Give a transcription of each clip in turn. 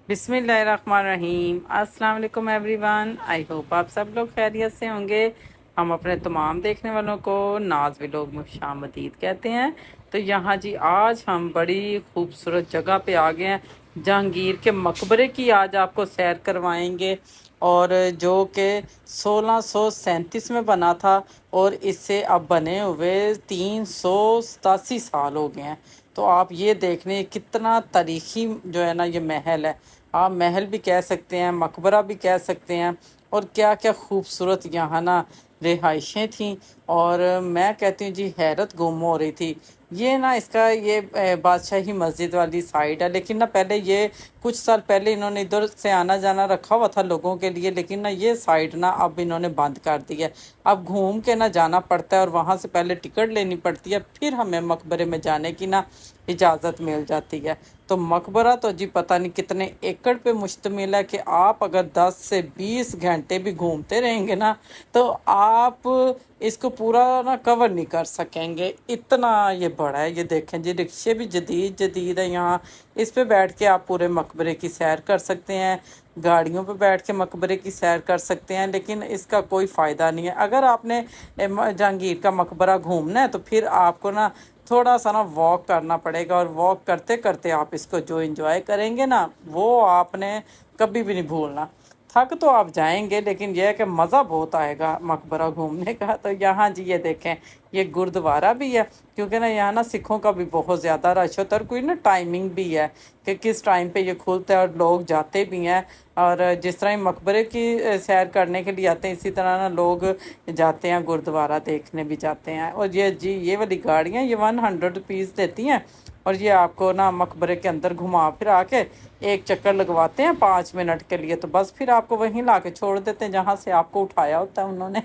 बिस्मिल्लाहिर्रहमानिर्रहीम। अस्सलाम वालेकुम एवरीवन। आई होप आप सब लोग खैरियत से होंगे। हम अपने तमाम देखने वालों को नाज व्लॉग में खुशामदीद कहते हैं। तो यहाँ जी आज हम बड़ी खूबसूरत जगह पे आ गए हैं। जहांगीर के मकबरे की आज आपको सैर करवाएंगे, और जो कि 1637 में बना था, और इससे अब बने हुए 387 साल हो गए हैं। तो आप ये देख लें कितना तारीखी जो है ना ये महल है। आप महल भी कह सकते हैं, मकबरा भी कह सकते हैं, और क्या क्या खूबसूरत यहाँ ना रिहाइशें थीं। और मैं कहती हूँ जी हैरत गुम हो रही थी। ये ना इसका ये बादशाही मस्जिद वाली साइड है, लेकिन ना पहले ये कुछ साल पहले इन्होंने इधर से आना जाना रखा हुआ था लोगों के लिए, लेकिन ना ये साइड ना अब इन्होंने बंद कर दी है। अब घूम के ना जाना पड़ता है, और वहाँ से पहले टिकट लेनी पड़ती है, फिर हमें मकबरे में जाने की ना इजाज़त मिल जाती है। तो मकबरा तो जी पता नहीं कितने एकड़ पे मुश्तमिल है कि आप अगर 10 से 20 घंटे भी घूमते रहेंगे ना, तो आप इसको पूरा ना कवर नहीं कर सकेंगे, इतना ये बड़ा है। ये देखें जी, रिक्शे भी जदीद जदीद है यहाँ। इस पे बैठ के आप पूरे मकबरे की सैर कर सकते हैं, गाड़ियों पे बैठ के मकबरे की सैर कर सकते हैं, लेकिन इसका कोई फ़ायदा नहीं है। अगर आपने जहांगीर का मकबरा घूमना है तो फिर आपको ना थोड़ा सा ना वॉक करना पड़ेगा, और वॉक करते करते आप इसको जो एंजॉय करेंगे ना, वो आपने कभी भी नहीं भूलना। थक तो आप जाएंगे, लेकिन यह है कि मज़ा बहुत आएगा मकबरा घूमने का। तो यहाँ जी ये देखें, ये गुरुद्वारा भी है, क्योंकि ना यहाँ ना सिखों का भी बहुत ज़्यादा रश होता है, और कोई ना टाइमिंग भी है कि किस टाइम पे ये खुलता है, और लोग जाते भी हैं। और जिस तरह मकबरे की सैर करने के लिए आते हैं, इसी तरह ना लोग जाते हैं गुरुद्वारा देखने भी जाते हैं। और ये जी ये वाली गाड़ियाँ ये 100 रुपीज़ देती हैं, और ये आपको ना मकबरे के अंदर घुमा फिरा के एक चक्कर लगवाते हैं 5 मिनट के लिए। तो बस फिर आपको वहीं ला के छोड़ देते हैं जहाँ से आपको उठाया होता है उन्होंने।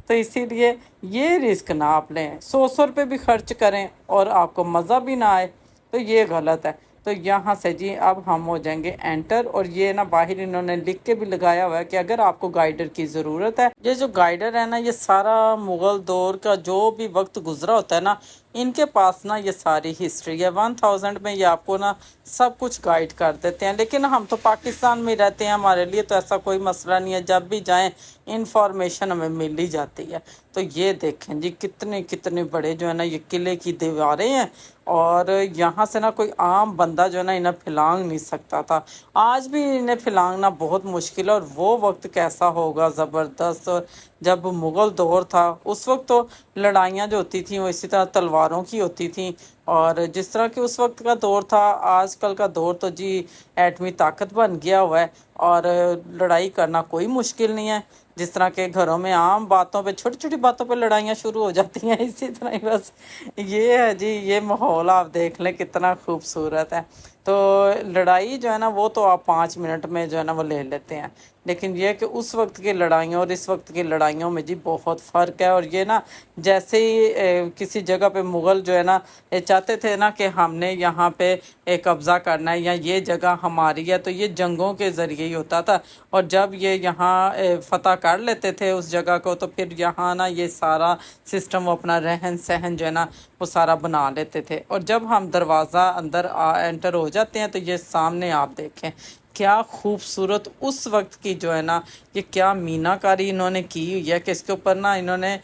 तो इसीलिए ये रिस्क ना आप लें, 100 रुपये भी खर्च करें और आपको मज़ा भी ना आए, तो ये गलत है। तो यहाँ से जी अब हम हो जाएंगे एंटर, और ये ना बाहर इन्होंने लिख के भी लगाया हुआ है कि अगर आपको गाइडर की ज़रूरत है। ये जो गाइडर है ना, ये सारा मुग़ल दौर का जो भी वक्त गुजरा होता है ना, इनके पास ना ये सारी हिस्ट्री है। 1000 में ये आपको ना सब कुछ गाइड कर देते हैं। लेकिन हम तो पाकिस्तान में रहते हैं, हमारे लिए तो ऐसा कोई मसला नहीं है, जब भी जाएं इंफॉर्मेशन हमें मिल ही जाती है। तो ये देखें जी कितने कितने बड़े जो है ना ये किले की दीवारें हैं, और यहाँ से ना कोई आम बंदा जो है ना इन्हें फिलांग नहीं सकता था। आज भी इन्हें फिलांगना बहुत मुश्किल है, और वो वक्त कैसा होगा ज़बरदस्त। और जब मुग़ल दौर था उस वक्त तो लड़ाइयाँ जो होती थी वो इसी तरह तलवारों की होती थी। और जिस तरह के उस वक्त का दौर था, आजकल का दौर तो जी एटमी ताकत बन गया हुआ है, और लड़ाई करना कोई मुश्किल नहीं है। जिस तरह के घरों में आम बातों पे छोटी छोटी बातों पे लड़ाइयाँ शुरू हो जाती हैं, इसी तरह ही बस ये है जी। ये माहौल आप देख लें कितना खूबसूरत है। तो लड़ाई जो है ना वो तो आप 5 मिनट में जो है ना वो ले लेते हैं, लेकिन ये कि उस वक्त की लड़ाइयों और इस वक्त की लड़ाइयों में जी बहुत फ़र्क है। और ये ना जैसे ही किसी जगह पे मुग़ल जो है ना ये चाहते थे ना कि हमने यहाँ पे कब्ज़ा करना है या ये जगह हमारी है, तो ये जंगों के ज़रिए ही होता था। और जब ये यहाँ फ़तह कर लेते थे उस जगह को, तो फिर यहाँ ना ये सारा सिस्टम वो अपना रहन सहन जो है ना वो सारा बना लेते थे। और जब हम दरवाज़ा अंदर एंटर हो जाते हैं, तो ये सामने आप देखें क्या खूबसूरत उस वक्त की जो है ना ये क्या मीनाकारी इन्होंने की हुई है, कि इसके ऊपर ना इन्होंने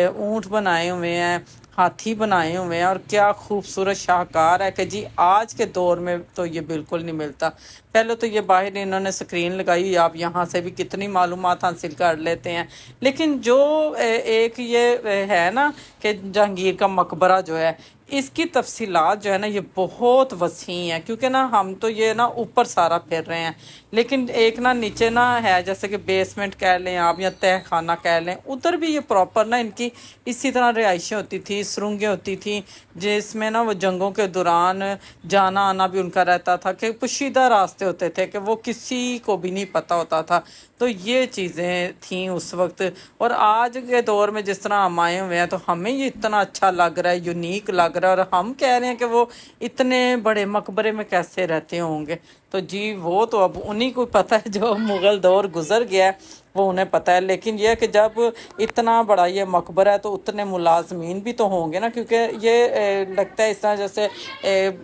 ऊँट बनाए हुए हैं, हाथी बनाए हुए हैं, और क्या खूबसूरत शाहकार है कि जी आज के दौर में तो ये बिल्कुल नहीं मिलता। पहले तो ये बाहर इन्होंने स्क्रीन लगाई, आप यहाँ से भी कितनी मालूमात हासिल कर लेते हैं। लेकिन जो एक ये है ना कि जहांगीर का मकबरा जो है, इसकी तफसीलात जो है ना ये बहुत वसी हैं, क्योंकि ना हम तो ये ना ऊपर सारा फिर रहे हैं, लेकिन एक ना नीचे ना है, जैसे कि बेसमेंट कह लें आप या तह खाना कह लें, उधर भी ये प्रॉपर ना इनकी इसी तरह रिहाइशें होती थी, सुरंगें होती थी, जिसमें ना वो जंगों के दौरान जाना आना भी उनका रहता था, कि पोशीदा रास्ते होते थे कि वो किसी को भी नहीं पता होता था। तो ये चीज़ें थीं उस वक्त। और आज के दौर में जिस तरह हम आए हुए हैं, तो हमें ये इतना अच्छा लग रहा है, यूनिक लग रहा है, और हम कह रहे हैं कि वो इतने बड़े मकबरे में कैसे रहते होंगे। तो जी वो तो अब उन्हीं को पता है जो मुग़ल दौर गुजर गया है। वो उन्हें पता है। लेकिन ये है कि जब इतना बड़ा ये मकबरा है तो उतने मुलाजमीन भी तो होंगे ना, क्योंकि ये लगता है इस तरह जैसे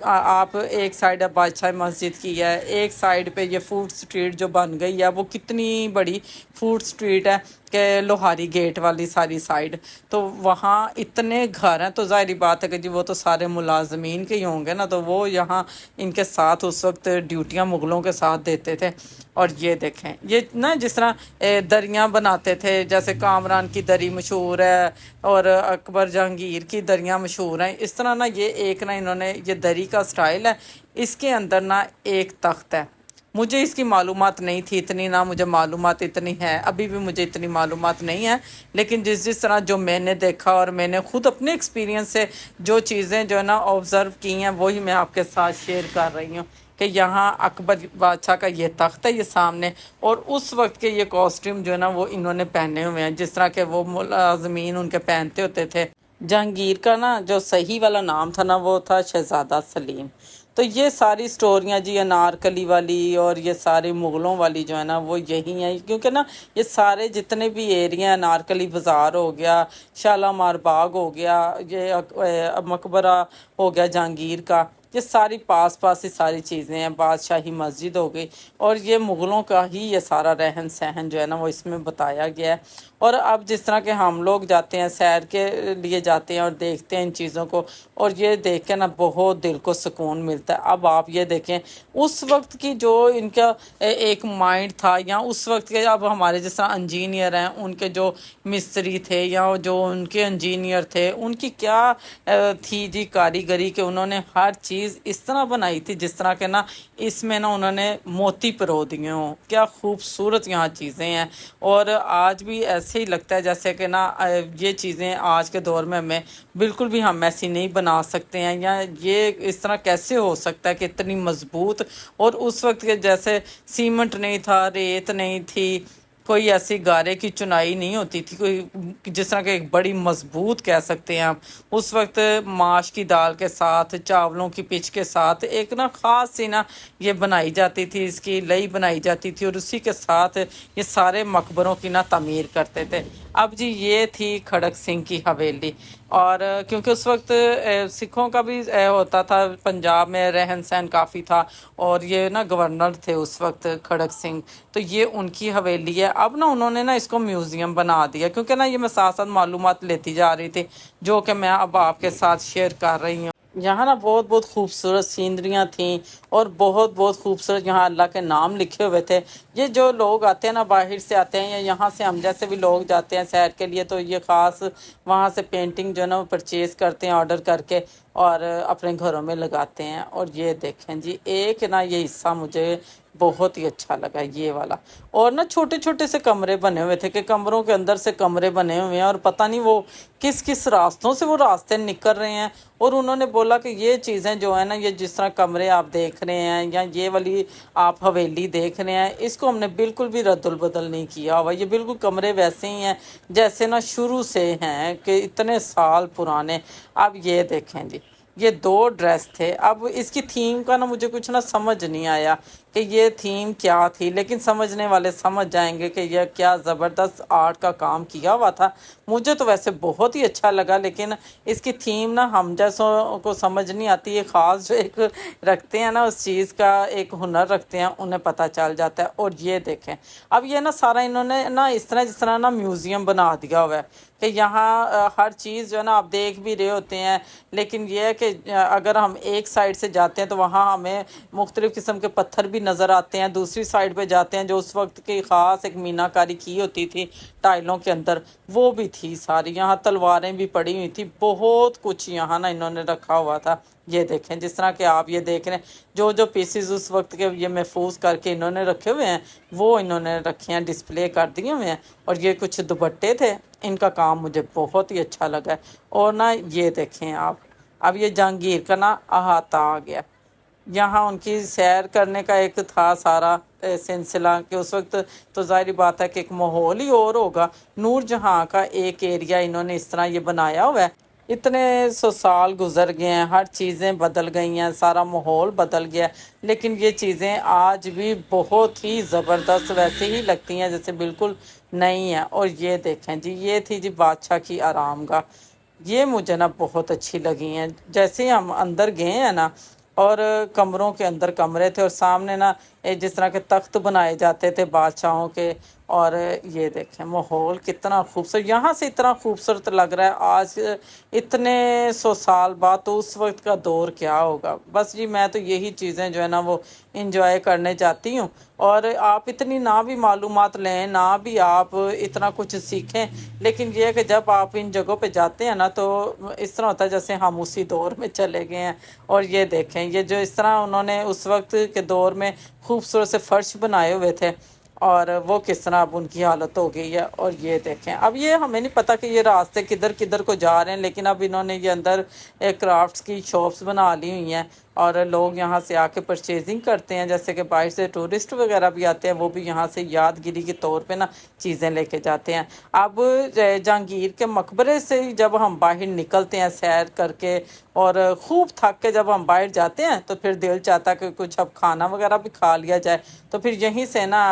आप एक साइड बादशाह मस्जिद की है, एक साइड पे ये फूड स्ट्रीट जो बन गई है वो कितनी बड़ी फूड स्ट्रीट है कि लोहारी गेट वाली सारी साइड, तो वहाँ इतने घर हैं, तो ज़ाहिर बात है कि जी वो तो सारे मुलाजमीन के ही होंगे ना, तो वो यहाँ इनके साथ उस वक्त ड्यूटियाँ मुग़लों के साथ देते थे। और ये देखें, ये ना जिस तरह दरियाँ बनाते थे, जैसे कामरान की दरी मशहूर है और अकबर जहांगीर की दरियाँ मशहूर हैं, इस तरह ना ये एक ना इन्होंने ये दरी का स्टाइल है, इसके अंदर ना एक तख्त है। मुझे इसकी मालूमात नहीं थी इतनी, ना मुझे मालूमात इतनी है, अभी भी मुझे इतनी मालूमात नहीं है, लेकिन जिस तरह जो मैंने देखा और मैंने ख़ुद अपने एक्सपीरियंस से जो चीज़ें जो है ना ऑब्ज़र्व की हैं वही मैं आपके साथ शेयर कर रही हूँ कि यहाँ अकबर बादशाह का ये तख्त है ये सामने, और उस वक्त के ये कॉस्ट्यूम जो है ना वो इन्होंने पहने हुए हैं जिस तरह के वो मुलाजमीन उनके पहनते होते थे। जहांगीर का ना जो सही वाला नाम था ना वो था शहज़ादा सलीम। तो ये सारी स्टोरियाँ जी अनारकली वाली और ये सारी मुग़लों वाली जो है ना वो यही हैं, क्योंकि ना ये सारे जितने भी एरिया, अनारकली बाज़ार हो गया, शालामार बाग हो गया, ये मकबरा हो गया जहांगीर का, ये सारी पास पास ही सारी चीज़ें हैं, बादशाही मस्जिद हो गई, और ये मुग़लों का ही ये सारा रहन सहन जो है ना वो इसमें बताया गया है। और अब जिस तरह के हम लोग जाते हैं सैर के लिए जाते हैं और देखते हैं इन चीज़ों को, और ये देख के ना बहुत दिल को सुकून मिलता है। अब आप ये देखें उस वक्त की जो इनका एक माइंड था, या उस वक्त के अब हमारे जैसा इंजीनियर हैं उनके जो मिस्त्री थे या जो उनके इंजीनियर थे उनकी क्या थी जी कारीगरी के, उन्होंने हर चीज़ इस तरह बनाई थी जिस तरह के ना इसमें ना उन्होंने मोती पिरो दिए हों। क्या खूबसूरत यहाँ चीज़ें हैं, और आज भी ऐसे ही लगता है जैसे कि ना ये चीज़ें आज के दौर में हमें बिल्कुल भी हम ऐसी नहीं बना सकते हैं, या ये इस तरह कैसे हो सकता है कि इतनी मजबूत, और उस वक्त के जैसे सीमेंट नहीं था, रेत नहीं थी, कोई ऐसी गारे की चुनाई नहीं होती थी, कोई जिस तरह के एक बड़ी मजबूत कह सकते हैं आप, उस वक्त माश की दाल के साथ, चावलों की पिच के साथ एक ना ख़ास सी ना ये बनाई जाती थी, इसकी लई बनाई जाती थी, और उसी के साथ ये सारे मकबरों की ना तमीर करते थे। अब जी ये थी खड़क सिंह की हवेली, और क्योंकि उस वक्त सिखों का भी होता था, पंजाब में रहन सहन काफ़ी था, और ये ना गवर्नर थे उस वक्त खड़क सिंह, तो ये उनकी हवेली है। अब ना उन्होंने ना इसको म्यूज़ियम बना दिया, क्योंकि ना ये मैं साथ साथ मालूमात लेती जा रही थी जो कि मैं अब आपके साथ शेयर कर रही हूँ। यहाँ ना बहुत बहुत खूबसूरत सीनरियाँ थीं, और बहुत बहुत खूबसूरत यहाँ अल्लाह के नाम लिखे हुए थे। ये जो लोग आते हैं ना, बाहर से आते हैं या यहाँ से हम जैसे भी लोग जाते हैं सैर के लिए, तो ये ख़ास वहाँ से पेंटिंग जो है ना वो परचेज़ करते हैं ऑर्डर करके, और अपने घरों में लगाते हैं। और ये देखें जी एक ना ये हिस्सा मुझे बहुत ही अच्छा लगा ये वाला, और ना छोटे छोटे से कमरे बने हुए थे कि कमरों के अंदर से कमरे बने हुए हैं, और पता नहीं वो किस किस रास्तों से वो रास्ते निकल रहे हैं। और उन्होंने बोला कि ये चीज़ें जो है ना, ये जिस तरह कमरे आप देख रहे हैं या ये वाली आप हवेली देख रहे हैं, इसको हमने बिल्कुल भी रद्दुल बदल नहीं किया हुआ, ये बिल्कुल कमरे वैसे ही हैं जैसे ना शुरू से हैं कि इतने साल पुराने। अब ये देखें जी ये दो ड्रेस थे। अब इसकी थीम का ना मुझे कुछ ना समझ नहीं आया कि ये थीम क्या थी, लेकिन समझने वाले समझ जाएंगे कि यह क्या ज़बरदस्त आर्ट का काम किया हुआ था। मुझे तो वैसे बहुत ही अच्छा लगा, लेकिन इसकी थीम ना हम जैसों को समझ नहीं आती। ये ख़ास जो एक रखते हैं ना उस चीज़ का एक हुनर रखते हैं, उन्हें पता चल जाता है। और ये देखें अब ये ना सारा इन्होंने ना इस तरह जिस तरह ना म्यूज़ियम बना दिया हुआ है कि यहाँ हर चीज़ जो है ना आप देख भी रहे होते हैं, लेकिन ये है कि अगर हम एक साइड से जाते हैं तो वहाँ हमें मुख्तलिफ़ किस्म के पत्थर भी नज़र आते हैं, दूसरी साइड पे जाते हैं जो उस वक्त की ख़ास एक मीनाकारी की होती थी टाइलों के अंदर, वो भी थी सारी। यहाँ तलवारें भी पड़ी हुई थी, बहुत कुछ यहाँ ना इन्होंने रखा हुआ था। ये देखें जिस तरह के आप ये देख रहे हैं, जो जो पीसेस उस वक्त के ये महफूज करके इन्होंने रखे हुए हैं वो इन्होंने रखे हैं, डिस्प्ले कर दिए हुए हैं। और ये कुछ दुपट्टे थे, इनका काम मुझे बहुत ही अच्छा लगा। और ना ये देखें आप, अब ये जहांगीर का ना अहाता आ गया, यहाँ उनकी सैर करने का एक था सारा सिलसिला कि उस वक्त तो ज़ाहिर बात है कि एक माहौल ही और होगा। नूर जहाँ का एक एरिया इन्होंने इस तरह ये बनाया हुआ है, इतने सौ साल गुजर गए हैं, हर चीज़ें बदल गई हैं, सारा माहौल बदल गया है, लेकिन ये चीज़ें आज भी बहुत ही ज़बरदस्त वैसे ही लगती हैं जैसे बिल्कुल नई हैं। और ये देखें जी, ये थी जी बादशाह की आरामगाह। ये मुझे ना बहुत अच्छी लगी हैं। जैसे ही हम अंदर गए हैं ना, और कमरों के अंदर कमरे थे, और सामने ना जिस तरह के तख्त बनाए जाते थे बादशाहों के। और ये देखें माहौल कितना खूबसूरत, यहाँ से इतना खूबसूरत लग रहा है आज, इतने सौ साल बाद। तो उस वक्त का दौर क्या होगा। बस जी मैं तो यही चीज़ें जो है ना वो इंजॉय करने जाती हूँ। और आप इतनी ना भी मालूमात लें, ना भी आप इतना कुछ सीखें, लेकिन ये है कि जब आप इन जगहों पे जाते हैं ना, तो इस तरह होता है जैसे हम उसी दौर में चले गए हैं। और ये देखें, ये जो इस तरह उन्होंने उस वक्त के दौर में खूबसूरत से फर्श बनाए हुए थे, और वो किस तरह अब उनकी हालत हो गई है। और ये देखें, अब ये हमें नहीं पता कि ये रास्ते किधर किधर को जा रहे हैं, लेकिन अब इन्होंने ये अंदर क्राफ्ट्स की शॉप्स बना ली हुई हैं, और लोग यहाँ से आके परचेजिंग करते हैं। जैसे कि बाहर से टूरिस्ट वगैरह भी आते हैं, वो भी यहाँ से यादगिरी के तौर पे ना चीज़ें लेके जाते हैं। अब जहांगीर के मकबरे से ही जब हम बाहर निकलते हैं सैर करके, और खूब थक के जब हम बाहर जाते हैं, तो फिर दिल चाहता कि कुछ अब खाना वगैरह भी खा लिया जाए। तो फिर यहीं से ना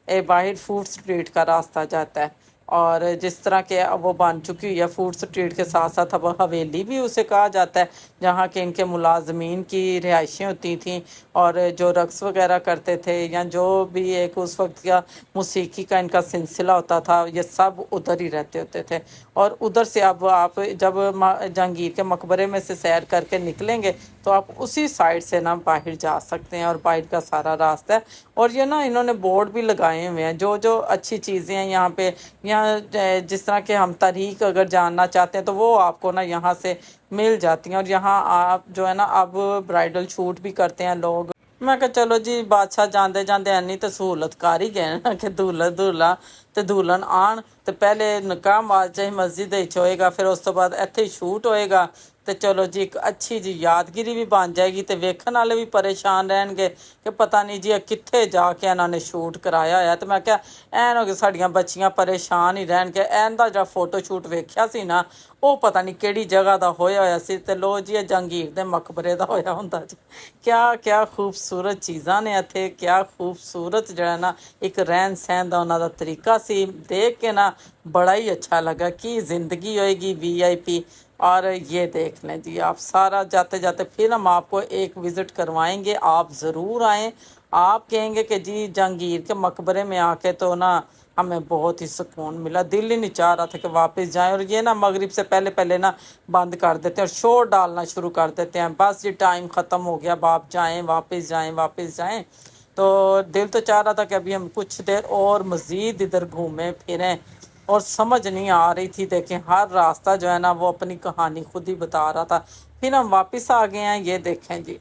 बाहर फूड स्ट्रीट का रास्ता जाता है। और जिस तरह के अब वो बन चुकी हुई है फूड स्ट्रीट के साथ साथ, अब हवेली भी उसे कहा जाता है, जहाँ के इनके मुलाजमीन की रिहाइशें होती थीं, और जो रक्स वगैरह करते थे, या जो भी एक उस वक्त का मौसीकी का इनका सिलसिला होता था, ये सब उधर ही रहते होते थे। और उधर से अब आप जब जहांगीर के मकबरे में से सैर करके निकलेंगे, तो आप उसी साइड से ना बाहर जा सकते हैं, और बाहर का सारा रास्ता है। और ये ना इन्होंने बोर्ड भी लगाए हुए हैं, जो जो अच्छी चीज़ें हैं यहाँ पे, यहाँ जिस तरह के हम तारीख अगर जानना चाहते हैं, तो वो आपको ना यहाँ से मिल जाती हैं। और यहाँ आप जो है ना अब ब्राइडल शूट भी करते हैं लोग। मैं कहा चलो जी बादशाह ਜਾਂਦੇ ਜਾਂਦੇ ਐਨੀ ਤੇ ਸਹੂਲਤ ਕਰ ਹੀ ਗਏ ਨਾ, ਕਿ दूल्हा ਤੇ ਦੁਲਹਨ ਆਣ, ਤੇ ਪਹਿਲੇ ਨਿਕਾਹ ਬਾਦਸ਼ਾਹੀ ਮਸਜਿਦ ਵਿੱਚ ਹੋਏਗਾ, ਫਿਰ ਉਸ ਤੋਂ ਬਾਅਦ ਇੱਥੇ ਹੀ ਸ਼ੂਟ ਹੋਏਗਾ। ਤੇ ਚਲੋ ਜੀ ਇੱਕ ਅੱਛੀ ਜੀ ਯਾਦਗਿਰੀ ਵੀ ਬਣ ਜਾਏਗੀ, ਤੇ ਵੇਖਣ ਵਾਲੇ ਵੀ ਪਰੇਸ਼ਾਨ ਰਹਿਣਗੇ ਕਿ ਪਤਾ ਨਹੀਂ ਜੀ ਇਹ ਕਿੱਥੇ ਜਾ ਕੇ ਇਹਨਾਂ ਨੇ ਸ਼ੂਟ ਕਰਾਇਆ ਹੋਇਆ। ਤੇ ਮੈਂ ਕਿਹਾ ਐਨ ਹੋ ਕੇ ਸਾਡੀਆਂ ਬੱਚੀਆਂ ਪਰੇਸ਼ਾਨ ਹੀ ਰਹਿਣਗੇ। ਐਨ ਦਾ ਜਿਹੜਾ ਫੋਟੋ ਸ਼ੂਟ ਵੇਖਿਆ ਸੀ ਨਾ, ਉਹ ਪਤਾ ਨਹੀਂ ਕਿਹੜੀ ਜਗ੍ਹਾ ਦਾ ਹੋਇਆ ਹੋਇਆ ਸੀ, ਤੇ ਲੋ ਜੀ ਇਹ ਜਹਾਂਗੀਰ ਦੇ ਮਕਬਰੇ ਦਾ ਹੋਇਆ ਹੁੰਦਾ ਜੀ। ਕਿਆ ਖੂਬਸੂਰਤ ਚੀਜ਼ਾਂ ਨੇ ਇੱਥੇ, ਕਿਆ ਖੂਬਸੂਰਤ ਜਿਹੜਾ ਨਾ ਇੱਕ ਰਹਿਣ ਸਹਿਣ ਦਾ ਉਹਨਾਂ ਦਾ ਤਰੀਕਾ सी, देख के ना बड़ा ही अच्छा लगा कि ज़िंदगी होएगी वीआईपी। और ये देख लें जी आप सारा, जाते जाते फिर हम आपको एक विज़िट करवाएंगे, आप ज़रूर आएँ। आप कहेंगे कि जी जहांगीर के मकबरे में आके तो ना हमें बहुत ही सुकून मिला, दिल ही नहीं चाह रहा था कि वापस जाएं। और ये ना मगरिब से पहले पहले ना बंद कर देते हैं और शोर डालना शुरू कर देते हैं, बस ये टाइम ख़त्म हो गया, अब आप जाएँ, वापस जाएँ, वापस जाएँ। तो दिल तो चाह रहा था कि अभी हम कुछ देर और मज़ीद इधर घूमें फिरें, और समझ नहीं आ रही थी। देखें हर रास्ता जो है ना वो अपनी कहानी खुद ही बता रहा था। फिर हम वापस आ गए हैं। ये देखें जी,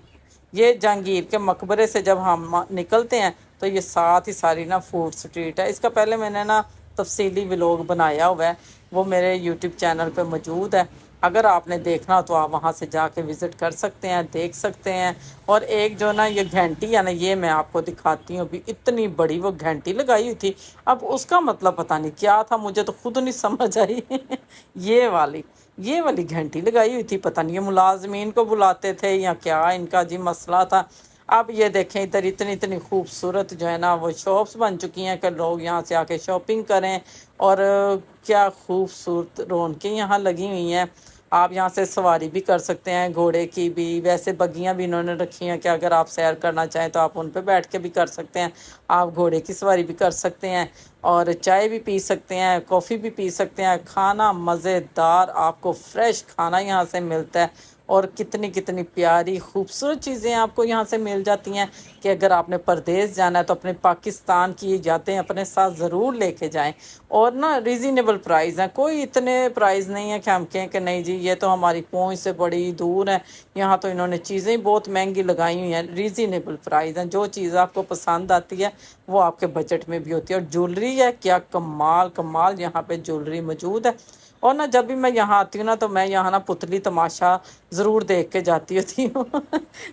ये जहांगीर के मकबरे से जब हम निकलते हैं, तो ये साथ ही सारी ना फूड स्ट्रीट है। इसका पहले मैंने ना तफसीली व्लॉग बनाया हुआ है, वो मेरे यूट्यूब चैनल पे मौजूद है। अगर आपने देखना हो तो आप वहाँ से जाके विज़िट कर सकते हैं, देख सकते हैं। और एक जो ना ये घंटी है ना, ये मैं आपको दिखाती हूँ। अभी इतनी बड़ी वो घंटी लगाई हुई थी, अब उसका मतलब पता नहीं क्या था, मुझे तो खुद नहीं समझ आई। ये वाली घंटी लगाई हुई थी, पता नहीं ये मुलाजमीन को बुलाते थे या क्या इनका जी मसला था। अब ये देखें इधर इतनी इतनी खूबसूरत जो है ना वो शॉप्स बन चुकी हैं कि लोग यहाँ से आके शॉपिंग करें। और क्या खूबसूरत रौनकें यहाँ लगी हुई हैं। आप यहाँ से सवारी भी कर सकते हैं घोड़े की भी, वैसे बग्गियाँ भी इन्होंने रखी हैं कि अगर आप सैर करना चाहें तो आप उन पर बैठ के भी कर सकते हैं। आप घोड़े की सवारी भी कर सकते हैं, और चाय भी पी सकते हैं, कॉफ़ी भी पी सकते हैं। खाना मज़ेदार, आपको फ्रेश खाना यहाँ से मिलता है। और कितनी कितनी प्यारी खूबसूरत चीज़ें आपको यहाँ से मिल जाती हैं कि अगर आपने परदेश जाना है तो अपने पाकिस्तान की यादें अपने साथ ज़रूर लेके जाएं। और ना रीज़नेबल प्राइस हैं, कोई इतने प्राइस नहीं है कि हम कहें कि नहीं जी ये तो हमारी पहुंच से बड़ी दूर है। यहाँ तो इन्होंने चीज़ें बहुत महंगी लगाई हुई हैं, रीज़नेबल प्राइस हैं। जो चीज़ आपको पसंद आती है वो आपके बजट में भी होती है। और ज्वेलरी है, क्या कमाल कमाल यहाँ पे ज्वेलरी मौजूद है। और ना जब भी मैं यहाँ आती हूँ ना, तो मैं यहाँ ना पुतली तमाशा ज़रूर देख के जाती होती हूँ।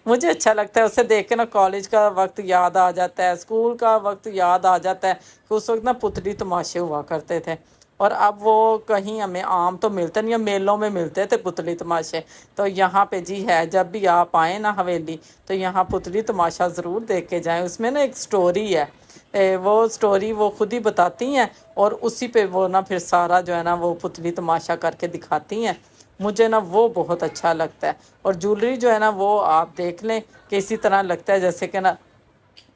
मुझे अच्छा लगता है, उसे देख के ना कॉलेज का वक्त याद आ जाता है, स्कूल का वक्त याद आ जाता है कि उस वक्त ना पुतली तमाशे हुआ करते थे। اور اب وہ کہیں ہمیں عام تو ملتے نہیں، میلوں میں ملتے تھے پتلی تماشے، تو یہاں پہ جی ہے، جب بھی آپ آئیں نا حویلی تو یہاں پتلی تماشا ضرور دیکھ کے جائیں۔ اس میں نا ایک سٹوری ہے، وہ سٹوری وہ خود ہی بتاتی ہیں، اور اسی پہ وہ نا پھر سارا جو ہے نا وہ پتلی تماشا کر کے دکھاتی ہیں۔ مجھے نا وہ بہت اچھا لگتا ہے، اور جولری جو ہے نا وہ آپ دیکھ لیں کہ اسی طرح لگتا ہے جیسے کہ نا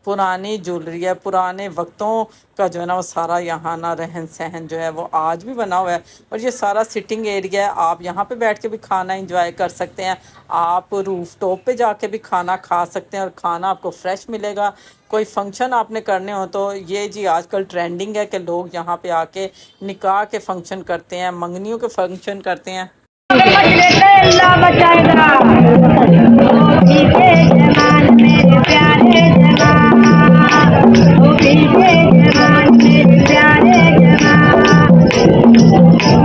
پرانی جولری ہے، پرانے وقتوں کا جو ہے نا وہ سارا یہاں نا رہن سہن جو ہے وہ آج بھی بنا ہوا ہے۔ اور یہ سارا سٹنگ ایریا ہے، آپ یہاں پہ بیٹھ کے بھی کھانا انجوائے کر سکتے ہیں، آپ روف ٹاپ پہ جا کے بھی کھانا کھا سکتے ہیں، اور کھانا آپ کو فریش ملے گا۔ کوئی فنکشن آپ نے کرنے ہو تو یہ جی آج کل ٹرینڈنگ ہے کہ لوگ یہاں پہ آ کے نکاح کے فنکشن کرتے ہیں، منگنیوں کے فنکشن کرتے ہیں۔ اللہ بچائے گا وہ بھی کے جوان میرے پیارے جوان، وہ بھی کے جوان میرے پیارے جوان،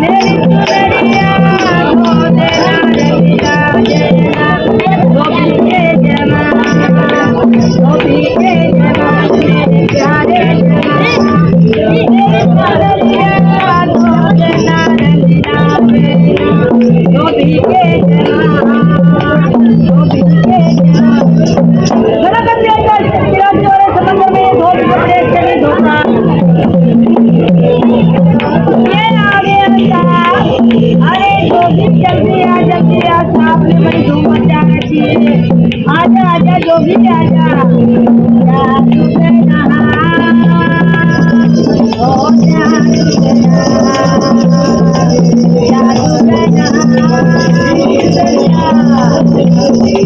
میری چنریا کو دینا رنگیا دینا، وہ بھی کے جوان، وہ بھی کے جوان میرے پیارے جوان، میری چنریا کو دینا رنگیا دینا، وہ بھی کے جوان، وہ بھی کے جوان۔ ذرا کر دیا میرا جوڑے سمندر میں دھوکہ دے چلی دھوکہ، یہ آگے آتا، ارے جوگی جلدی آ صاحب نے بڑی دھوم مچا رکھی ہے، آجا آجا جوگی آجا، جادو میں نہا، او جادو میں نہا، جادو میں نہا،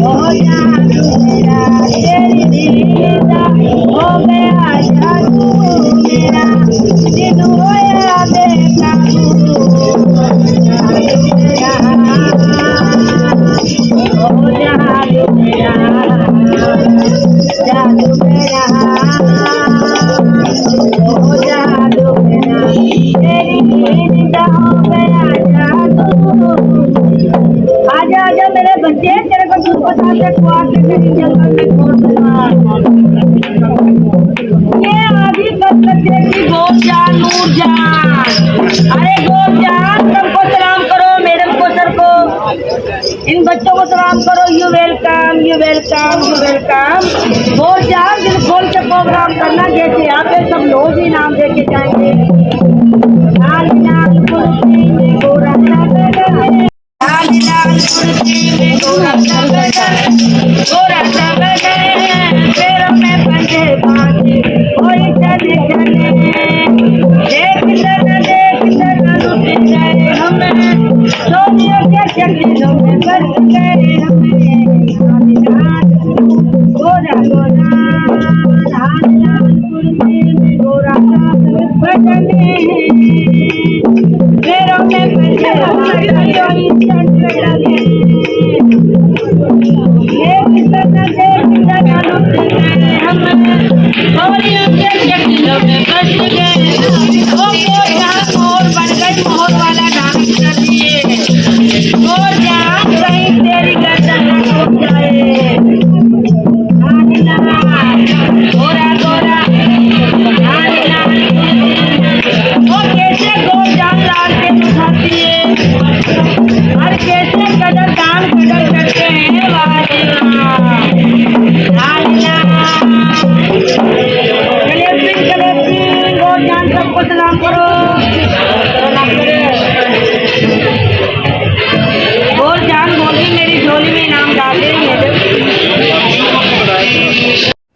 او جادو میرا تیری دیدہ ہو گیا جادو میرا، دن ہویا بے قابو، جادو میرا، او جادو میرا، جادو میرا، او جادو میرا، تیری دیدہ ہو گیا جادو۔ آجا آجا میرے بچے، تیرے کو دودھ بتا کے کھوا کے کہیں جنگل میں چھوڑ دوں گا۔ یہ آدھی کلکتے کی گول جان نور جان، ارے گول جان سب کو سلام کرو، میڈم کو سر کو، ان بچوں کو سلام کرو، you welcome you welcome you welcome. گول جان دل کھول کے پروگرام کرنا، جیسے آپ سب لوگ ہی نام دے کے جائیں گے۔ لال لال کرسی میں گورا سب، لال لال کرسی میں گورا سب، گورا سب پیروں میں پنجے باندھے کوئی چلے چلے، دیکھ لنا لٹ گئے ہمیں، سونیوں کے چکروں میں بس گئے ہمیں، گورا گورا لال لال کرسی میں گورا سب بجنے، پیروں میں پنجے باندھے کوئی چلے چلے، دیکھ لنا لٹ گئے ہمیں، سونیوں کے چکروں میں بس گئے، وہ جہاں مور بن گئی، مور والا ڈانس کر لیے، اور جہاں کہیں تیری گردن نہ ٹوٹ جائے، لال لال گورا گورا لال لال، وہ کیسے گول جان لال کے اٹھاتی ہے، اور کیسے قدر دان قدر کرتے ہیں والے لال لال، کلیپی گول جان سب کو سلام کرو، سلام کرو، گول جان بولی میری جھولی میں انعام ڈال دے میرے۔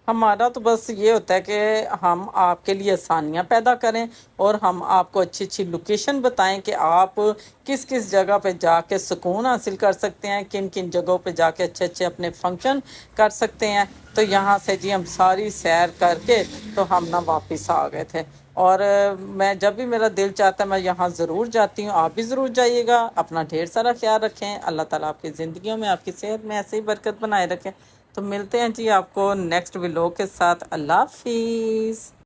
ہمارا تو بس یہ ہوتا ہے کہ ہم آپ کے لیے آسانیاں پیدا کریں، اور ہم آپ کو اچھی اچھی لوکیشن بتائیں کہ آپ کس کس جگہ پہ جا کے سکون حاصل کر سکتے ہیں، کن کن جگہوں پہ جا کے اچھے اچھے اپنے فنکشن کر سکتے ہیں۔ تو یہاں سے جی ہم ساری سیر کر کے تو ہم نا واپس آ گئے تھے، اور میں جب بھی میرا دل چاہتا ہے میں یہاں ضرور جاتی ہوں، آپ بھی ضرور جائیے گا۔ اپنا ڈھیر سارا خیال رکھیں، اللہ تعالیٰ آپ کی زندگیوں میں آپ کی صحت میں ایسے ہی برکت بنائے رکھیں۔ تو ملتے ہیں جی آپ کو نیکسٹ ولاگ کے ساتھ۔ اللہ حافظ۔